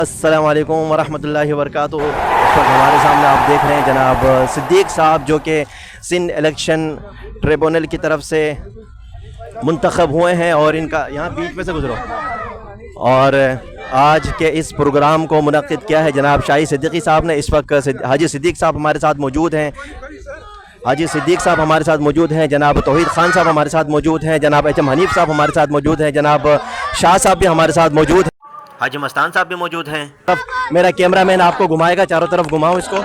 अस्सलाम वालेकुम वरहमतुल्लाहि वबरकातुहू। इस वक्त हमारे सामने आप देख रहे हैं जनाब सिद्दीक साहब, जो कि सिंध इलेक्शन ट्रिब्यूनल की तरफ से मुंतखब हुए हैं और इनका यहाँ बीच में से गुजरो और आज के इस प्रोग्राम को मुनक्किद किया है जनाब शाही सिद्दीकी साहब ने। इस वक्त हाजी सिद्दीक साहब हमारे साथ मौजूद हैं। हाजी सिद्दीक साहब हमारे साथ मौजूद हैं, जनाब तौहीद खान साहब हमारे साथ मौजूद हैं, जनाब एचएम हनीफ साहब हमारे साथ मौजूद हैं, जनाब शाह साहब भी हमारे साथ मौजूद हैं, हाजी मस्तान साहब भी मौजूद हैं। अब मेरा कैमरामैन आपको घुमाएगा, चारों तरफ घुमाओ इसको।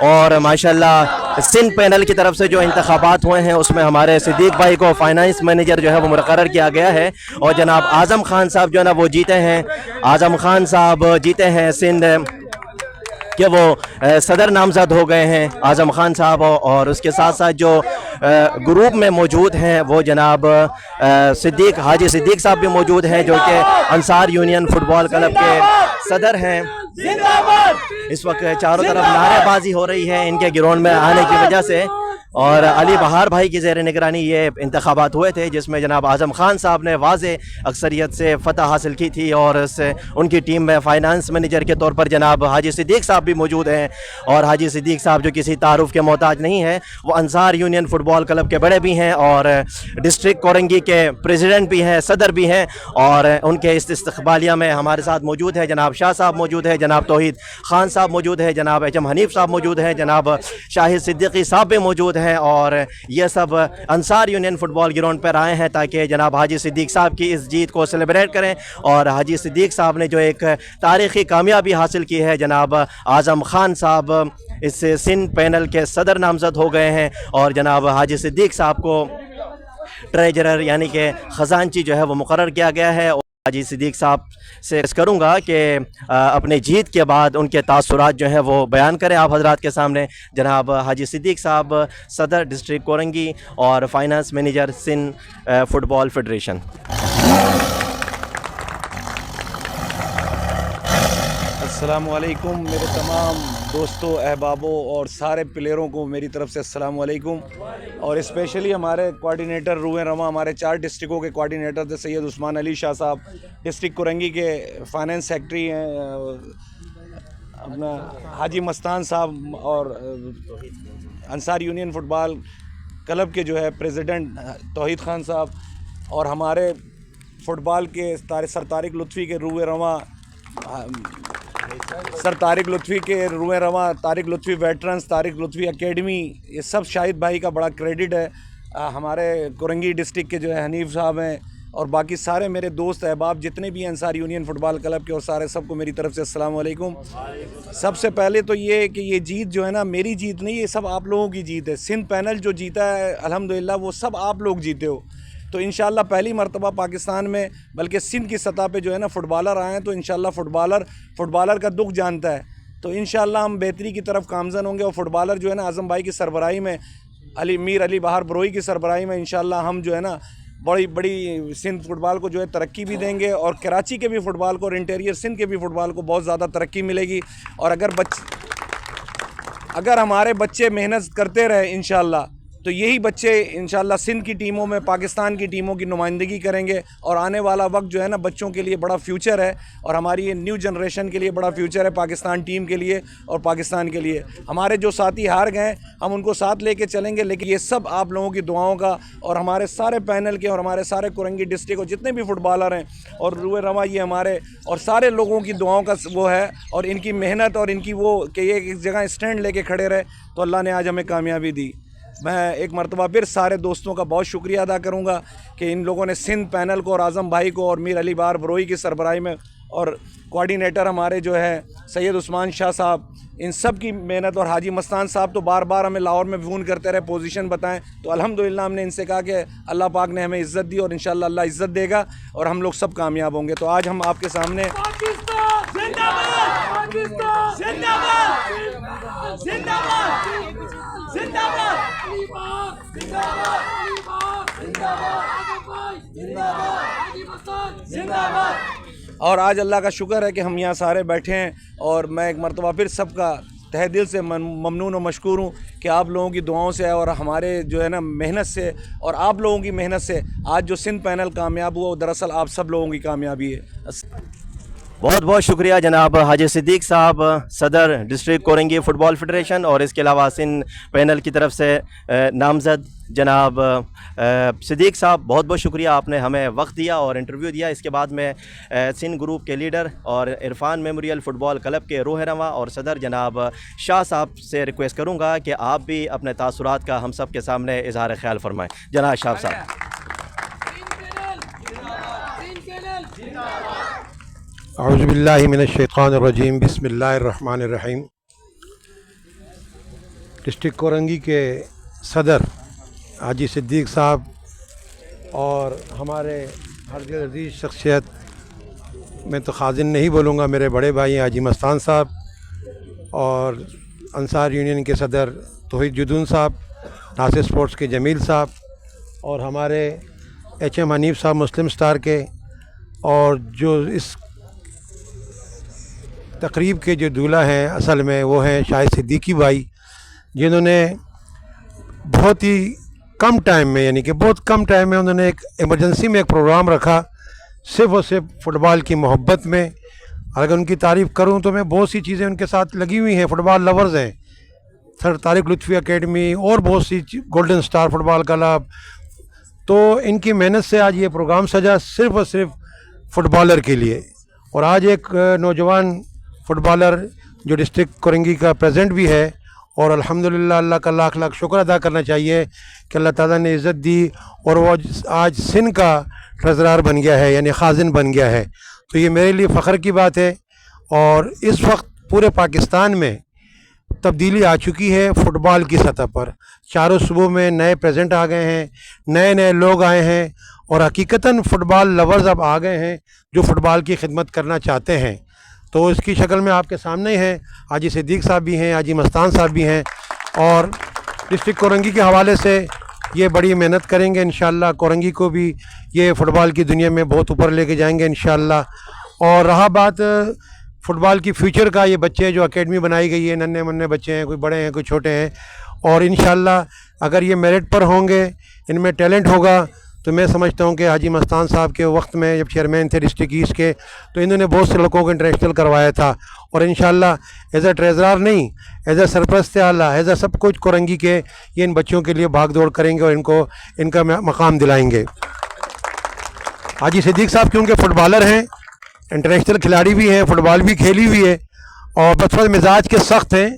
और माशाल्लाह सिंध पैनल की तरफ से जो इंतखाबात हुए हैं उसमें हमारे सिद्दीक भाई को फाइनेंस मैनेजर जो है वो मुकर्रर किया गया है और जनाब आज़म खान साहब जो है ना वो जीते हैं। आज़म खान साहब जीते हैं सिंध कि वो सदर नामज़द हो गए हैं आज़म खान साहब। और उसके साथ साथ जो ग्रुप में मौजूद हैं वो जनाब हाजी सिद्दीक साहब भी मौजूद हैं, जो कि अंसार यूनियन फुटबॉल क्लब के सदर हैं। इस वक्त चारों तरफ नारेबाजी हो रही है इनके ग्राउंड में आने की वजह से। और अली बहार भाई की ज़ेर निगरानी ये इंतखाबात हुए थे जिसमें जनाब आज़म खान साहब ने वाज़े अक्सरियत से फ़तह हासिल की थी और उनकी टीम में फ़ाइनेंस मैनेजर के तौर पर जनाब हाजी सिद्दीक साहब भी मौजूद हैं। और हाजी सिद्दीक साहब जो किसी तारुफ के मोहताज नहीं है, वो अंसार यूनियन फ़ुटबॉल क्लब के बड़े भी हैं और डिस्ट्रिक्ट कोरंगी के प्रेसिडेंट भी हैं, सदर भी हैं। और उनके इस इस्तकबालिया में हमारे साथ मौजूद है जनाब शाह साहब मौजूद है, जनाब तौहीद खान साहब मौजूद है, जनाब एचएम हनीफ साहब मौजूद हैं, जनाब शाहिद सिद्दीकी साहब भी मौजूद हैं। और ये सब अंसार यूनियन फुटबॉल ग्राउंड पर आए हैं ताकि जनाब हाजी सिद्दीक साहब की इस जीत को सेलिब्रेट करें। और हाजी सिद्दीक साहब ने जो एक तारीख़ी कामयाबी हासिल की है, जनाब आज़म खान साहब इस सिंध पैनल के सदर नामज़द हो गए हैं और जनाब हाजी सिद्दीक साहब को ट्रेजरर यानी कि ख़जानची जो है वो मुकर्रर किया गया है। हाजी सिद्दीक साहब से करूँगा कि अपने जीत के बाद उनके तासुरात जो हैं वो बयान करें आप हजरात के सामने। जनाब हाजी सिद्दीक साहब, सदर डिस्ट्रिक्ट कोरंगी और finance manager Sindh football federation. अस्सलामुअलैकुम मेरे तमाम दोस्तों, अहबाबों और सारे प्लेयरों को मेरी तरफ से अस्सलामुअलैकुम। और स्पेशली हमारे कोऑर्डिनेटर रूए रवा, हमारे 4 डिस्ट्रिक्टों के कोऑर्डिनेटर थे सैयद उस्मान अली शाह साहब, डिस्ट्रिक्ट कोरंगी के फाइनेंस सेक्रेटरी हैं अपना हाजी मस्तान साहब, और अंसार यूनियन फुटबॉल क्लब के जो है प्रेसिडेंट तौहीद खान साहब, और हमारे फ़ुटबॉल के सर तारिक लुत्फ़ी के रूए रवा, सर तारिक लुत्फ़ी के रूए रवा, तारिक लुत्फ़ी वेटरन्स, तारिक लुत्फ़ी एकेडमी, ये सब शाहिद भाई का बड़ा क्रेडिट है। हमारे कोरंगी डिस्ट्रिक्ट के जो है हनीफ साहब हैं और बाकी सारे मेरे दोस्त अहबाब जितने भी हैं अंसार यूनियन फुटबॉल क्लब के, और सारे सबको मेरी तरफ से अस्सलाम वालेकुम। सबसे पहले तो ये कि ये जीत जो है ना मेरी जीत नहीं, ये सब आप लोगों की जीत है। सिंध पैनल जो जीता है अल्हम्दुलिल्लाह वो सब आप लोग जीते हो। तो इंशाल्लाह पहली मरतबा पाकिस्तान में बल्कि सिंध की सतह पे जो है ना फुटबॉलर आए हैं, तो इंशाल्लाह फुटबॉलर का दुख जानता है, तो इंशाल्लाह हम बेहतरी की तरफ गामज़न होंगे। और फुटबॉलर जो है ना आज़म भाई की सरबराही में, मीर अली बहार बरोई की सरबराही में इंशाल्लाह हम जो है ना बड़ी सिंध फुटबॉल को जो है तरक्की भी देंगे और कराची के भी फ़ुटबॉल को और इंटीरियर सिंध के भी फ़ुटबॉल को बहुत ज़्यादा तरक्की मिलेगी। और अगर हमारे बच्चे मेहनत करते रहे इंशाल्लाह, तो यही बच्चे इंशाल्लाह सिंध की टीमों में, पाकिस्तान की टीमों की नुमाइंदगी करेंगे। और आने वाला वक्त जो है ना बच्चों के लिए बड़ा फ्यूचर है और हमारी ये न्यू जनरेशन के लिए बड़ा फ्यूचर है, पाकिस्तान टीम के लिए और पाकिस्तान के लिए। हमारे जो साथी हार गए हम उनको साथ लेके चलेंगे, लेकिन ये सब आप लोगों की दुआओं का और हमारे सारे पैनल के और हमारे सारे कोरंगी डिस्ट्रिक्ट और जितने भी फुटबॉलर हैं और रूए रवा, ये हमारे और सारे लोगों की दुआओं का वो है और इनकी मेहनत और इनकी वो कि ये एक जगह स्टैंड लेके खड़े रहे, तो अल्लाह ने आज हमें कामयाबी दी। मैं एक मरतबा फिर सारे दोस्तों का बहुत शुक्रिया अदा करूँगा कि इन लोगों ने सिंध पैनल को और आज़म भाई को और मीर अली बहार बरोई की सरबराही में और कोऑर्डिनेटर हमारे जो है सैयद उस्मान शाह साहब, इन सब की मेहनत, और हाजी मस्तान साहब तो बार बार हमें लाहौर में फ़ोन करते रहे पोजीशन बताएं, तो अल्हम्दुलिल्लाह हमने इनसे कहा कि अल्लाह पाक ने हमें इज़्ज़त दी और इंशाअल्लाह अल्लाह इज़्ज़त देगा और हम लोग सब कामयाब होंगे। तो आज हम आपके सामने और आज अल्लाह का शुक्र है कि हम यहाँ सारे बैठे हैं और मैं एक मरतबा फिर सबका तहे दिल से ममनून और मशकूर हूँ कि आप लोगों की दुआओं से और हमारे जो है ना मेहनत से और आप लोगों की मेहनत से आज जो सिंध पैनल कामयाब हुआ वो दरअसल आप सब लोगों की कामयाबी है। बहुत बहुत शुक्रिया जनाब हाजी सिद्दीक साहब, सदर डिस्ट्रिक्ट कोरंगी फ़ुटबॉल फेडरेशन, और इसके अलावा सिंध पैनल की तरफ से नामज़द जनाब सिद्दीक साहब, बहुत बहुत शुक्रिया, आपने हमें वक्त दिया और इंटरव्यू दिया। इसके बाद में सिंध ग्रुप के लीडर और इरफान मेमोरियल फ़ुटबॉल क्लब के रूह रवा और सदर जनाब शाह साहब से रिक्वेस्ट करूँगा कि आप भी अपने तासुरात का हम सब के सामने इजहार ख्याल फरमाएँ। जनाब शाह साहब। औज़ुबिल्लाहि मिनश्शैतानिर्रजीम, बिस्मिल्लाहिर्रहमानिर्रहीम। डिस्ट्रिक्ट कोरंगी के सदर हाजी सिद्दीक साहब और हमारे हर दिल अजीज़ शख्सियत, मैं तो खाजिन नहीं बोलूँगा, मेरे बड़े भाई हाजी मस्तान साहब और अंसार यूनियन के सदर तौहीद जुदून साहब, नासिर स्पोर्ट्स के जमील साहब और हमारे HM हनीफ साहब मुस्लिम स्टार के, और जो इस तकरीब के जो दूल्हा हैं असल में वो हैं शाहिद सिद्दीकी भाई, जिन्होंने बहुत ही कम टाइम में, यानी कि बहुत कम टाइम में उन्होंने एक इमरजेंसी में एक प्रोग्राम रखा सिर्फ़ और सिर्फ फ़ुटबॉल की मोहब्बत में। अगर उनकी तारीफ़ करूं तो मैं बहुत सी चीज़ें उनके साथ लगी हुई हैं, फ़ुटबॉल लवर्स हैं, सर तारिक लुत्फ़ी अकेडमी और बहुत सी गोल्डन स्टार फुटबॉल क्लब। तो इनकी मेहनत से आज ये प्रोग्राम सजा सिर्फ़ और सिर्फ फ़ुटबॉलर के लिए। और आज एक नौजवान फ़ुटबॉलर जो डिस्ट्रिक्ट कोरंगी का प्रेसिडेंट भी है, और अल्हम्दुलिल्लाह अल्लाह का लाख लाख शुक्र अदा करना चाहिए कि अल्लाह ताला ने इज़्ज़त दी और वो आज सिंध का ट्रेज़रर बन गया है, यानी खाजिन बन गया है। तो ये मेरे लिए फ़ख्र की बात है। और इस वक्त पूरे पाकिस्तान में तब्दीली आ चुकी है फ़ुटबॉल की सतह पर। चारों सूबों में नए प्रेसिडेंट आ गए हैं, नए नए लोग आए हैं और हकीकतन फ़ुटबॉल लवर्स अब आ गए हैं जो फ़ुटबॉल की खिदमत करना चाहते हैं। तो इसकी शक्ल में आपके सामने ही हैं, हाजी सिद्दीक साहब भी हैं, हाजी मस्तान साहब भी हैं, और डिस्ट्रिक्ट कोरंगी के हवाले से ये बड़ी मेहनत करेंगे इंशाअल्लाह। कोरंगी को भी ये फ़ुटबॉल की दुनिया में बहुत ऊपर लेके जाएंगे इंशाअल्लाह। और रहा बात फ़ुटबॉल की फ्यूचर का, ये बच्चे जो एकेडमी बनाई गई है, नन्हे मुन्ने बच्चे हैं, कोई बड़े हैं कोई छोटे हैं, और इंशाअल्लाह अगर ये मेरिट पर होंगे, इनमें टैलेंट होगा, तो मैं समझता हूँ कि हाजी मस्तान साहब के वक्त में जब चेयरमैन थे डिस्ट्रिक्ट ईस्ट के, तो इन्होंने बहुत से लड़कों को इंटरनेशनल करवाया था। और इंशाअल्लाह एज़ अ ट्रेज़रर नहीं, एज़ अ सरपरस्त आला, एज़ अ सब कुछ कोरंगी के ये इन बच्चों के लिए भाग दौड़ करेंगे और इनको इनका मकाम दिलाएंगे। हाजी सिद्दीक साहब क्योंकि फ़ुटबॉलर हैं, इंटरनेशनल खिलाड़ी भी हैं, फ़ुटबॉल भी खेली हुई है, और बचपन मिजाज के सख्त हैं।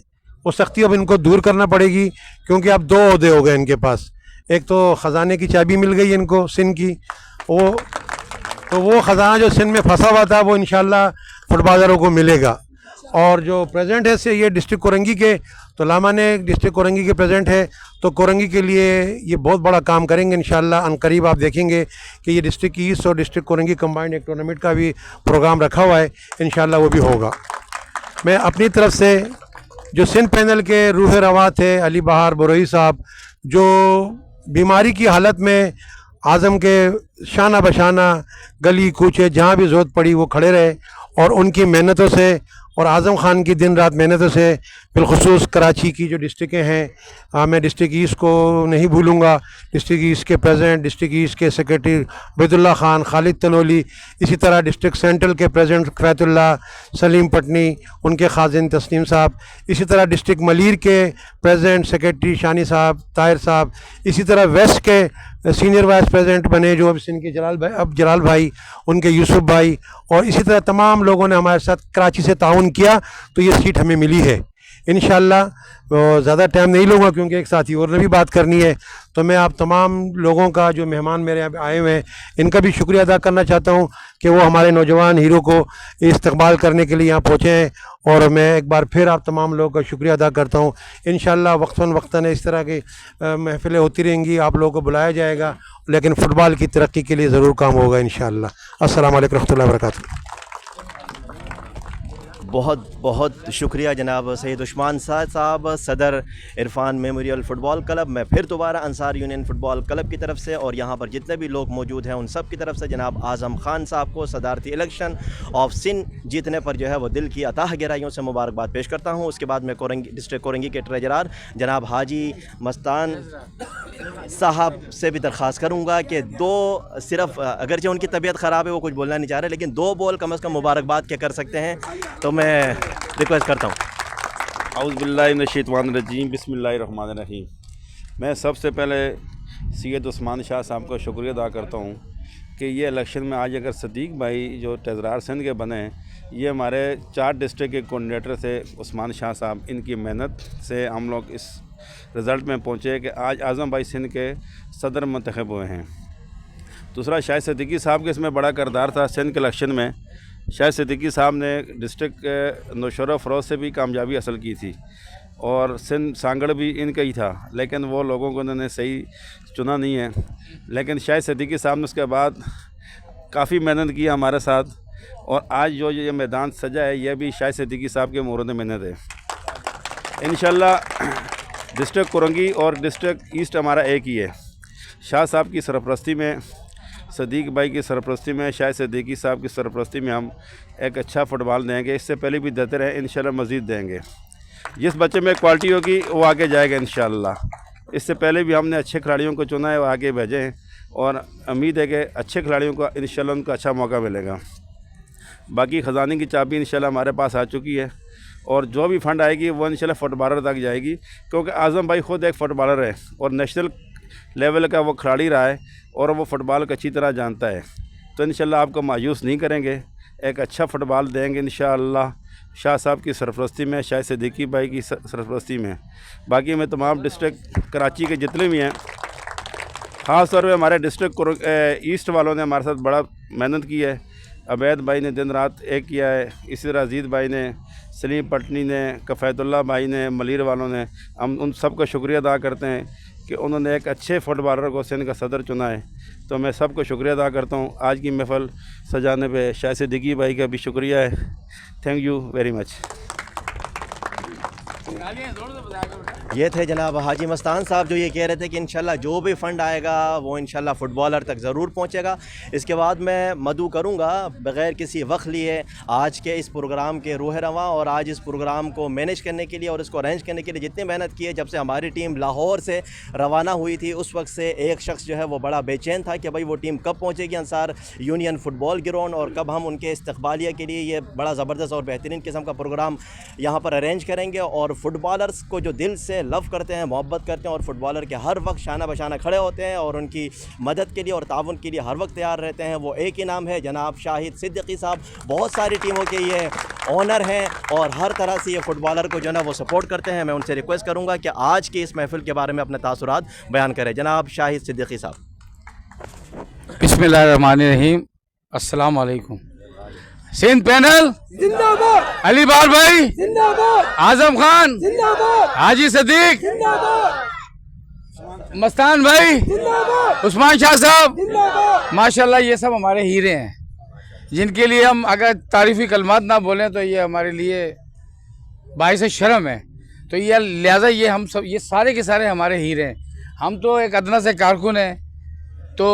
वो सख्ती अब इनको दूर करना पड़ेगी, क्योंकि अब 2 ओहदे हो गए इनके पास। एक तो ख़जाने की चाबी मिल गई इनको सिंध की, वो ख़जाना जो सिंध में फंसा हुआ था वो इंशाअल्लाह फुटबॉलरों को मिलेगा। और जो प्रेसिडेंट है से ये डिस्ट्रिक्ट कोरंगी के, तो लामा ने डिस्ट्रिक्ट कोरंगी के प्रेसिडेंट है, तो कोरंगी के लिए ये बहुत बड़ा काम करेंगे इंशाअल्लाह। अनकरीब आप देखेंगे कि ये डिस्ट्रिक्ट ईस्ट और डिस्ट्रिक्ट कोरंगी कंबाइंड एक टूर्नामेंट का भी प्रोग्राम रखा हुआ है, इंशाअल्लाह वो भी होगा। मैं अपनी तरफ से जो सिंध पैनल के रूह रवा थे अली बहार बरोही साहब, जो बीमारी की हालत में आज़म के शाना बशाना गली कूचे जहाँ भी ज़रूरत पड़ी वो खड़े रहे, और उनकी मेहनतों से और आज़म ख़ान की दिन रात मेहनतों से, बिलखुसूस कराची की जो डिस्ट्रिक्टें हैं, मैं डिस्ट्रिक्ट ईस्ट को नहीं भूलूँगा, डिस्ट्रिक्ट ईस्ट के प्रेसिडेंट, डिस्ट्रिक्ट ईस्ट के सेक्रेटरी अबैदुल्ला ख़ान, खालिद तनोली, इसी तरह डिस्ट्रिक्ट सेंट्रल के प्रेसिडेंट क़ैतुल्ला, सलीम पटनी, उनके खाजिन तस्नीम साहब, इसी तरह डिस्ट्रिक्ट मलीर के प्रेसिडेंट सेक्रेटरी शानी साहब, ताहिर साहब, इसी तरह वेस्ट के सीनियर वाइस प्रेसिडेंट बने जो अब सिंध के जलाल भाई, उनके यूसुफ भाई, और इसी तरह तमाम लोगों ने हमारे साथ कराची से ताउन किया, तो ये सीट हमें मिली है। इंशाअल्लाह ज़्यादा टाइम नहीं लूँगा क्योंकि एक साथी और ने भी बात करनी है। तो मैं आप तमाम लोगों का, जो मेहमान मेरे यहाँ आए हुए हैं, इनका भी शुक्रिया अदा करना चाहता हूँ कि वो हमारे नौजवान हीरो को इस्तकबाल करने के लिए यहाँ पहुँचे हैं। और मैं एक बार फिर आप तमाम लोगों का शुक्रिया अदा करता हूँ। इंशाअल्लाह वक्तन वक्तन इस तरह की महफ़िलें होती रहेंगी, आप लोगों को बुलाया जाएगा, लेकिन फ़ुटबॉल की तरक्की के लिए ज़रूर काम होगा इंशाअल्लाह। अस्सलाम वालेकुम रहमतुल्लाहि व बरकातुहू। बहुत बहुत शुक्रिया जनाब सैयद उस्मान साहब, सदर इरफान मेमोरियल फ़ुटबॉल क्लब। मैं फिर दोबारा अंसार यूनियन फ़ुटबॉल क्लब की तरफ से और यहाँ पर जितने भी लोग मौजूद हैं उन सब की तरफ से जनाब आज़म खान साहब को सदारती इलेक्शन ऑफ सिंध जीतने पर जो है वो दिल की अताह गहराइयों से मुबारकबाद पेश करता हूँ। उसके बाद मैं डिस्ट्रिक्ट कोरंगी के ट्रेजरर जनाब हाजी मस्तान साहब से भी दरख्वास्त करूँगा कि दो सिर्फ, अगरचे उनकी तबीयत ख़राब है वो कुछ बोलना नहीं चाह रहे, लेकिन 2 बॉल कम अज़ कम मुबारकबाद के कर सकते हैं, तो मैं रिक्वेस्ट करता हूँ। औज़ुबिल्लाहिमिनश्शैतानिर्रजीम बिस्मिल्लाहिर्रहमानिर्रहीम। मैं सबसे पहले सैयद उस्मान शाह साहब का शुक्रिया अदा करता हूँ कि ये इलेक्शन में आज अगर सदीक भाई जो ट्रेज़रर सिंध के बने हैं, ये हमारे 4 डिस्ट्रिक्ट के कोऑर्डिनेटर थे उस्मान शाह साहब, इनकी मेहनत से हम लोग इस रिज़ल्ट में पहुँचे कि आज आज़म भाई सिंध के सदर मुंतखब हुए हैं। दूसरा, शाहिद सिद्दीकी साहब के इसमें बड़ा किरदार था सिंध के इलेक्शन में। शाहिद सिद्दीकी साहब ने डिस्ट्रिक्ट नौशहरा फ़रोज़ से भी कामयाबी हासिल की थी और सिंध सांगड़ भी इनका ही था, लेकिन वो लोगों को उन्होंने सही चुना नहीं है। लेकिन शाहिद सिद्दीकी साहब ने उसके बाद काफ़ी मेहनत की हमारे साथ, और आज जो ये मैदान सजा है यह भी शाहिद सिद्दीकी साहब के मुहूर्त मेहनत है। इंशाल्लाह डिस्ट्रिक्ट कोरंगी और डिस्ट्रिक्ट ईस्ट हमारा एक ही है। शाह साहब की सरपरस्ती में, सदीक भाई की सरपरस्ती में, शाहिद सिद्दीकी साहब की सरपरस्ती में हम एक अच्छा फ़ुटबॉल देंगे। इससे पहले भी देते रहे, इंशाल्लाह मज़ीद देंगे। जिस बच्चे में क्वालिटी होगी वो आगे जाएगा इंशाल्लाह। इससे पहले भी हमने अच्छे खिलाड़ियों को चुना है, वो आगे भेजे हैं और उम्मीद है कि अच्छे खिलाड़ियों को इंशाल्लाह उनको अच्छा मौका मिलेगा। बाकी ख़जाने की चाबी इंशाल्लाह हमारे पास आ चुकी है और जो भी फ़ंड आएगी वो इंशाल्लाह फ़ुटबॉलर तक जाएगी, क्योंकि आज़म भाई ख़ुद एक फ़ुटबॉलर है और नेशनल लेवल का वो खिलाड़ी रहा है और वो फ़ुटबॉल को अच्छी तरह जानता है। तो इंशाल्लाह आपको मायूस नहीं करेंगे, एक अच्छा फ़ुटबॉल देंगे इंशाल्लाह शाह साहब की सरपरस्ती में, शाहिद सिद्दीकी भाई की सरपरस्ती में। बाकी मैं तमाम डिस्ट्रिक्ट कराची के जितने भी हैं, ख़ास तौर पर हमारे डिस्ट्रिक्ट ईस्ट वालों ने हमारे साथ बड़ा मेहनत की है। अबैद भाई ने दिन रात एक किया है, इसी तरह अजीज़ भाई ने, सलीम पटनी ने, कफ़ैतुल्लाह भाई ने, मलीर वालों ने, हम उन सब का शुक्रिया अदा करते हैं कि उन्होंने एक अच्छे फुटबॉलर को सिंध का सदर चुना है। तो मैं सबको शुक्रिया अदा करता हूँ। आज की महफ़िल सजाने पे शाहिद सिद्दीकी भाई का भी शुक्रिया है। Thank you very much. ये थे जनाब हाजी मस्तान साहब जो ये कह रहे थे कि इंशाल्लाह जो भी फ़ंड आएगा वो इंशाल्लाह फ़ुटबॉलर तक ज़रूर पहुंचेगा। इसके बाद मैं मदू करूंगा बग़ैर किसी वक्त लिए आज के इस प्रोग्राम के रूह रवां, और आज इस प्रोग्राम को मैनेज करने के लिए और इसको अरेंज करने के लिए जितनी मेहनत की है, जब से हमारी टीम लाहौर से रवाना हुई थी उस वक्त से एक शख्स जो है वो बड़ा बेचैन था कि भाई वो टीम कब पहुँचेगी अंसार यूनियन फ़ुटबॉल ग्राउंड और कब हम उनके इस्तकबालिया के लिए ये बड़ा ज़बरदस्त और बेहतरीन किस्म का प्रोग्राम यहाँ पर अरेंज करेंगे। और फुटबॉलर्स को जो दिल से लव करते हैं, मोहब्बत करते हैं और फुटबॉलर के हर वक्त शाना बशाना खड़े होते हैं और उनकी मदद के लिए और ताउन के लिए हर वक्त तैयार रहते हैं, वो एक ही नाम है जनाब शाहिद सिद्दीकी साहब। बहुत सारी टीमों के ये ऑनर हैं और हर तरह से ये फ़ुटबॉलर को जो है वो सपोर्ट करते हैं। मैं उनसे रिक्वेस्ट करूँगा कि आज की इस महफिल के बारे में अपने तासुरात बयान करें। जनाब शाहिद सिद्दीकी साहब। बिस्मिल्लाहिर्रहमानिर्रहीम। अस्सलाम वालेकुम। सिंध पैनल जिंदाबाद, अली बार भाई जिंदाबाद, आजम खान जिंदाबाद, हाजी सदीक जिंदाबाद, मस्तान भाई जिंदाबाद, उस्मान शाह साहब जिंदाबाद। माशाल्लाह ये सब हमारे हीरे हैं, जिनके लिए हम अगर तारीफ़ी कलमात ना बोलें तो ये हमारे लिए बाइस शर्म है। तो ये लिहाजा ये हम सब ये सारे के सारे हमारे हीरे हैं। हम तो एक अदना से कारकुन हैं, तो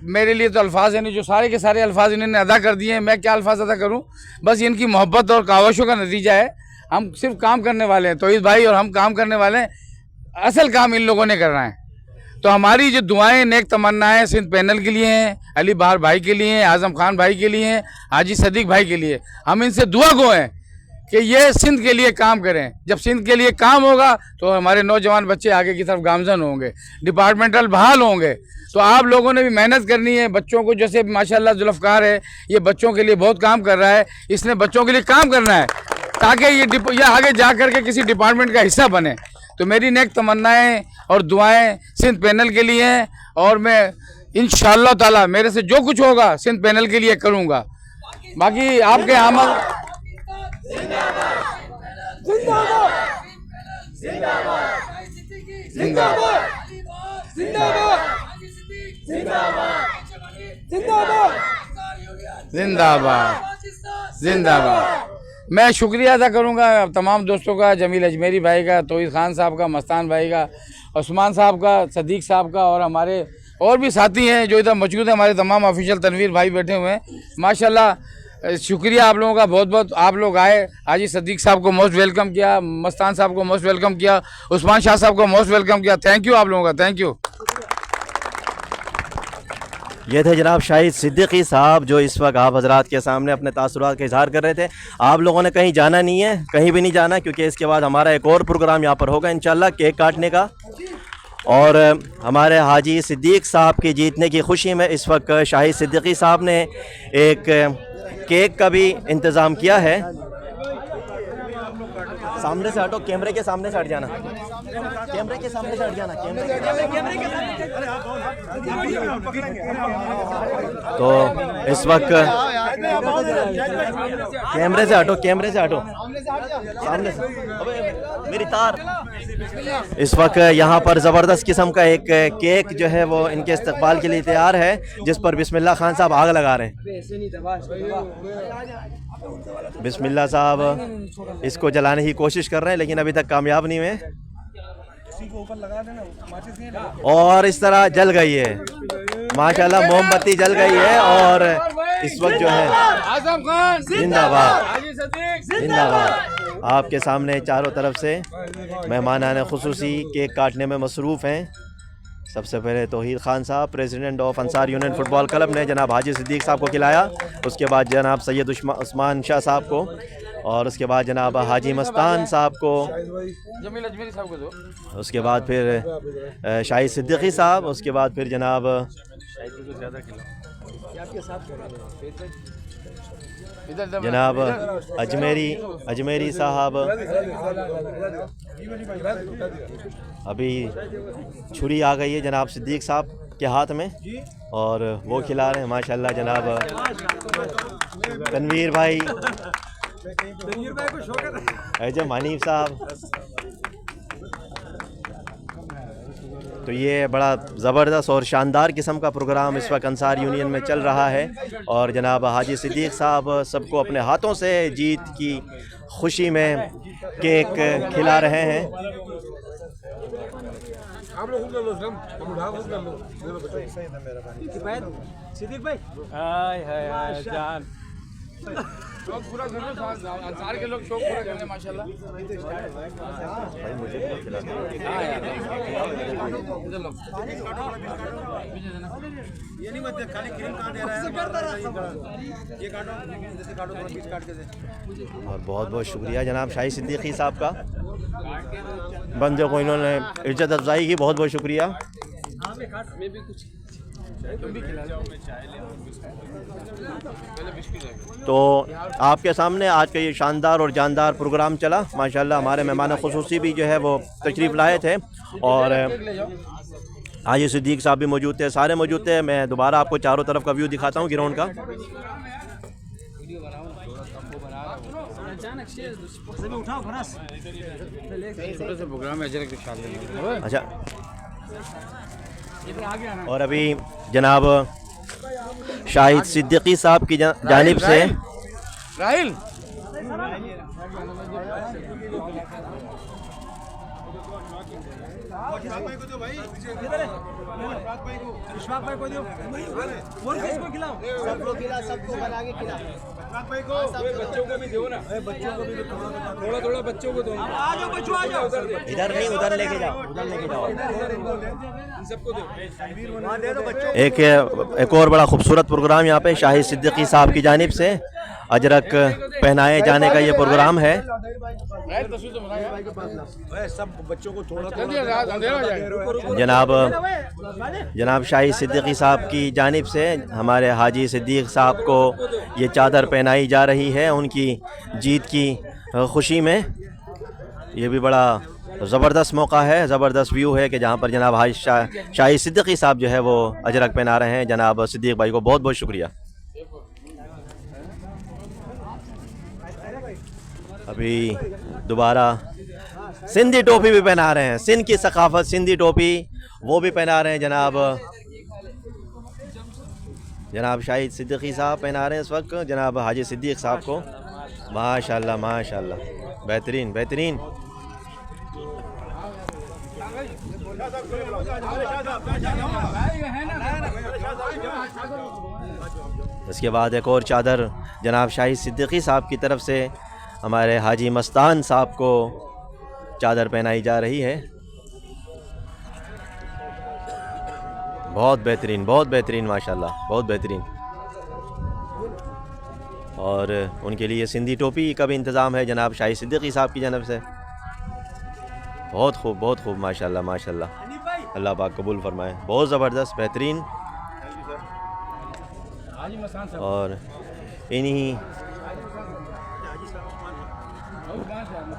मेरे लिए तो अल्फाज है नहीं, जो सारे के सारे अल्फाज इन्होंने अदा कर दिए हैं, मैं क्या अल्फाज अदा करूं। बस इनकी मोहब्बत और कावशों का नतीजा है। हम सिर्फ काम करने वाले हैं, तौहीद भाई और हम काम करने वाले हैं, असल काम इन लोगों ने करना है। तो हमारी जो दुआएं नेक तमन्नाएं सिंध पैनल के लिए हैं, अली बहार भाई के लिए हैं, आज़म खान भाई के लिए हैं, हाजी सदीक भाई के लिए। हम इनसे दुआ गो हैं कि ये सिंध के लिए काम करें। जब सिंध के लिए काम होगा तो हमारे नौजवान बच्चे आगे की तरफ गामजन होंगे, डिपार्टमेंटल बहाल होंगे। तो आप लोगों ने भी मेहनत करनी है। बच्चों को जैसे माशाल्लाह जुल्फ़कार है, ये बच्चों के लिए बहुत काम कर रहा है, इसने बच्चों के लिए काम करना है ताकि ये आगे जा कर के किसी डिपार्टमेंट का हिस्सा बने। तो मेरी नेक तमन्नाएँ और दुआएँ सिंध पैनल के लिए हैं और मैं इंशाअल्लाह ताला मेरे से जो कुछ होगा सिंध पैनल के लिए करूँगा। बाकी आपके अमल जिंदाबाद जिंदाबाद। मैं शुक्रिया अदा करूंगा तमाम दोस्तों का, जमील अजमेरी भाई का, तौहीद खान साहब का, मस्तान भाई का, उस्मान साहब का, सदीक साहब का, और हमारे और भी साथी हैं जो इधर मौजूद हैं, हमारे तमाम ऑफिशियल तनवीर भाई बैठे हुए हैं। माशाल्लाह शुक्रिया आप लोगों का बहुत बहुत। आप लोग आए, हाजी सदीक साहब को मोस्ट वेलकम किया, मस्तान साहब को मोस्ट वेलकम किया, उस्मान शाह साहब को मोस्ट वेलकम किया। थैंक यू आप लोगों का, थैंक यू। ये थे जनाब शाहिद सिद्दीकी साहब जो इस वक्त आप हजरात के सामने अपने तासुरात का इजहार कर रहे थे। आप लोगों ने कहीं जाना नहीं है, कहीं भी नहीं जाना, क्योंकि इसके बाद हमारा एक और प्रोग्राम यहाँ पर होगा इंशाल्लाह केक काटने का। और हमारे हाजी सिद्दीक साहब की जीतने की खुशी में इस वक्त शाहिद सिद्दीकी साहब ने एक केक का भी इंतज़ाम किया है। सामने से हटो, कैमरे के सामने से हट जाना, कैमरे के सामने से हट जाना, तो इस वक्त कैमरे से हटो, कैमरे से हटो, सामने से, अबे मेरी तार। इस वक्त यहाँ पर ज़बरदस्त किस्म का एक केक जो है वो इनके इस्तकबाल के लिए तैयार है, जिस पर बिस्मिल्लाह खान साहब आग लगा रहे हैं। बिस्मिल्लाह साहब इसको जलाने की कोशिश कर रहे हैं, लेकिन अभी तक कामयाब नहीं हुए, और इस तरह जल गई है माशाल्लाह, मोमबत्ती जल गई है। और इस वक्त जो है आजम खान जिंदाबाद जिंदाबाद। जिंदाबाद। आपके सामने चारों तरफ से मेहमान खुसूसी केक काटने में मसरूफ़ हैं। सबसे पहले तौहीद खान साहब president of Ansar union football club ने जनाब हाजी सिद्दीक साहब को खिलाया, उसके बाद जनाब सैयद उस्मान शाह साहब को, और उसके बाद जनाब हाजी मस्तान साहब को, जमील अजमेरी साहब को दो, उसके बाद फिर शाहिद सिद्दीकी साहब, उसके बाद फिर जनाब जनाब अजमेरी साहब। अभी छुरी आ गई है जनाब सिद्दीक साहब के हाथ में और वो खिला रहे हैं माशाल्लाह। जनाब तनवीर भाई, एजम हनीफ साहब, तो ये बड़ा ज़बरदस्त और शानदार किस्म का प्रोग्राम इस वक्त अंसार यूनियन में चल रहा है। और जनाब हाजी सिद्दीक साहब सबको अपने हाथों से जीत की खुशी में केक खिला रहे हैं। शौक पूरा कर लो, अंसार के लोग शौक पूरा कर ले माशाल्लाह। ये नहीं मत खाली क्रीम कहाँ दे रहा है, ये काटो, जैसे काटो थोड़ा बीच काट के दे। और बहुत बहुत शुक्रिया जनाब शाहिद सिद्दीकी साहब का, बंदे को इन्होंने इज्जत अफजाई की, बहुत बहुत शुक्रिया। तो आपके सामने आज का ये शानदार और जानदार प्रोग्राम चला माशाल्लाह। हमारे मेहमान खुसूसी भी जो है वो तशरीफ़ लाए थे और हाजी सिद्दीक साहब भी मौजूद थे, सारे मौजूद थे। मैं दोबारा आपको चारों तरफ का व्यू दिखाता हूँ ग्राउंड का। अच्छा, और अभी जनाब शाहिद सिद्दीकी साहब की जानिब से राहिल इशफाक भाई को दो, और किसको खिलाओ? सबको खिला, सबको बना के खिला। भाई को बच्चों को भी दो ना, बच्चों को भी थोड़ा थोड़ा बच्चों को दो। आ जाओ बच्चों, आ जाओ, इधर नहीं उधर लेके जाओ, उधर लेके जाओ, सबको दो। एक और बड़ा खूबसूरत प्रोग्राम यहाँ पे शाहिद सिद्दीकी साहब की जानिब से अजरक पहनाए जाने का ये प्रोग्राम है। सब बच्चों को थोड़ा जनाब शाहिद सिद्दीकी साहब की जानिब से हमारे हाजी सिद्दीक साहब को ये चादर पहनाई जा रही है उनकी जीत की खुशी में। ये भी बड़ा ज़बरदस्त मौका है, ज़बरदस्त व्यू है कि जहाँ पर जनाब हाजी शाहिद सिद्दीकी साहब जो है वो अजरक पहना रहे हैं। जनाब सिद्दीक भाई को बहुत बहुत शुक्रिया। अभी दोबारा सिंधी टोपी भी पहना रहे हैं, सिंध की सकाफत सिंधी टोपी वो भी पहना रहे हैं। जनाब शाहिद सिद्दीकी साहब पहना रहे हैं इस वक्त जनाब हाजी सिद्दीक साहब को। माशाल्लाह माशाल्लाह, बेहतरीन बेहतरीन। इसके बाद एक और चादर जनाब शाहिद सिद्दीकी साहब की तरफ से हमारे हाजी मस्तान साहब को चादर पहनाई जा रही है। बहुत बेहतरीन माशाल्लाह, बहुत बेहतरीन। और उनके लिए सिंधी टोपी का भी इंतज़ाम है जनाब शाहिद सिद्दीकी साहब की जानब से। बहुत खूब माशाल्लाह माशाल्लाह, अल्लाह पाक कबूल फरमाए। बहुत ज़बरदस्त बेहतरीन। और इन्हीं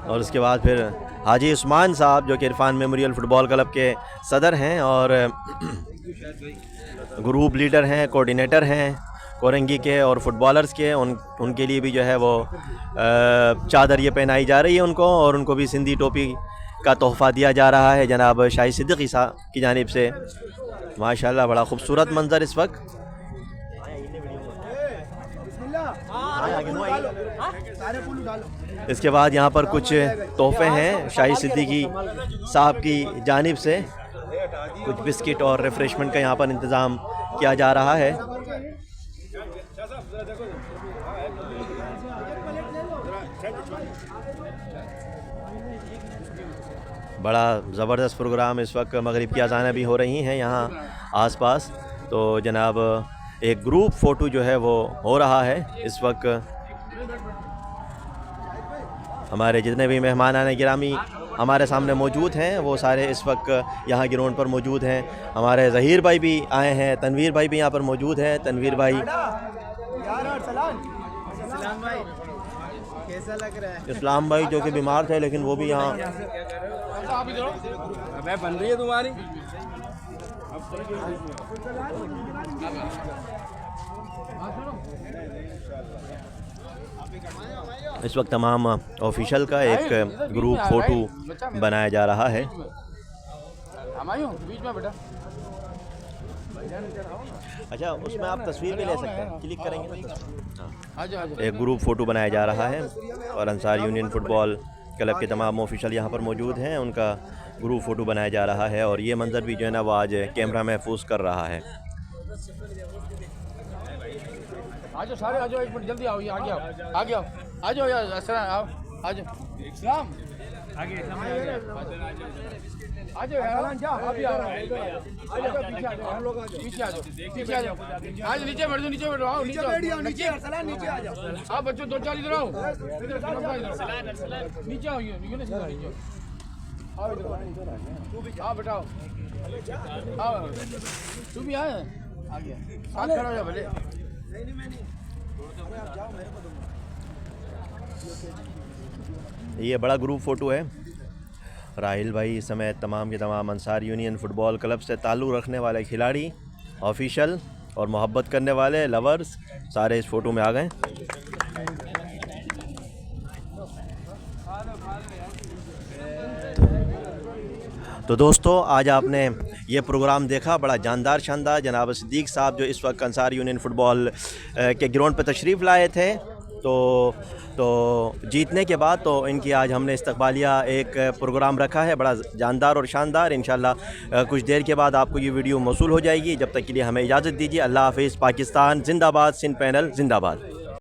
और उसके बाद फिर हाजी उस्मान साहब जो कि इरफान मेमोरियल फ़ुटबॉल क्लब के सदर हैं और ग्रुप लीडर हैं, कोऑर्डिनेटर हैं कोरंगी के और फुटबॉलर्स के, उनके लिए भी जो है वो चादर ये पहनाई जा रही है उनको, और उनको भी सिंधी टोपी का तोहफ़ा दिया जा रहा है जनाब शाहिद सिद्दीकी साहब की जानिब से। माशाल्लाह बड़ा खूबसूरत मंज़र इस वक्त। इसके बाद यहाँ पर कुछ तोहफ़े हैं शाहिद सिद्दीकी साहब की जानिब से, कुछ बिस्किट और रिफ़्रेशमेंट का यहाँ पर इंतज़ाम किया जा रहा है। बड़ा ज़बरदस्त प्रोग्राम इस वक्त, मगरिब की अज़ानें भी हो रही हैं यहाँ आसपास। तो जनाब एक ग्रुप फ़ोटो जो है वो हो रहा है इस वक्त। हमारे जितने भी मेहमान आने गिरामी हमारे सामने मौजूद हैं वो सारे इस वक्त यहाँ ग्राउंड पर मौजूद हैं। हमारे ज़हीर भाई भी आए हैं, तनवीर भाई भी यहाँ पर मौजूद हैं। तनवीर भाई, कैसा लग रहा है? इस्लाम भाई जो कि बीमार थे लेकिन वो भी यहाँ। बन रही है तुम्हारी। इस वक्त तमाम ऑफिशियल का एक ग्रुप फ़ोटो बनाया जा रहा है। अच्छा, उसमें आप तस्वीर भी ले सकते हैं, क्लिक करेंगे ना। एक ग्रुप फ़ोटो बनाया जा रहा है और अंसार यूनियन फ़ुटबॉल क्लब के तमाम ऑफिशियल यहाँ पर मौजूद हैं, उनका ग्रुप फ़ोटो बनाया जा रहा है। और ये मंज़र भी जो है ना वो आज कैमरा महफूज कर रहा है। आजो सारे आजो, एक मिनट जल्दी आओ, ये आगे आओ आजो यार, अस्सलाम आओ, आजो इस्लाम आगे, आजो यार, जा आप भी आओ, आजो पीछे आ जाओ, हम लोग पीछे आ जाओ, आज नीचे बैठ जाओ, नीचे बैठो, आओ नीचे नीचे आ जाओ आप बच्चों, 2-4 इधर आओ, नीचे आओ, ये नीचे आओ इधर, आओ बेटा आओ, तू भी आए आगे साथ खड़ा हो जा भले। ये बड़ा ग्रुप फ़ोटो है। राहिल भाई समेत तमाम के तमाम अंसार यूनियन फ़ुटबॉल क्लब से ताल्लुक़ रखने वाले खिलाड़ी, ऑफिशियल और मोहब्बत करने वाले लवर्स सारे इस फ़ोटो में आ गए। तो दोस्तों, आज आपने ये प्रोग्राम देखा, बड़ा जानदार शानदार। जनाब सिद्दीक साहब जो इस वक्त अंसार यूनियन फ़ुटबॉल के ग्राउंड पर तशरीफ़ लाए थे, तो जीतने के बाद तो इनकी आज हमने इस्तकबालिया एक प्रोग्राम रखा है, बड़ा जानदार और शानदार। इंशाल्लाह कुछ देर के बाद आपको ये वीडियो मौसूल हो जाएगी। जब तक के लिए हमें इजाज़त दीजिए। अल्लाह हाफ़िज़। पाकिस्तान ज़िंदाबाद, सिंध पैनल ज़िंदाबाद।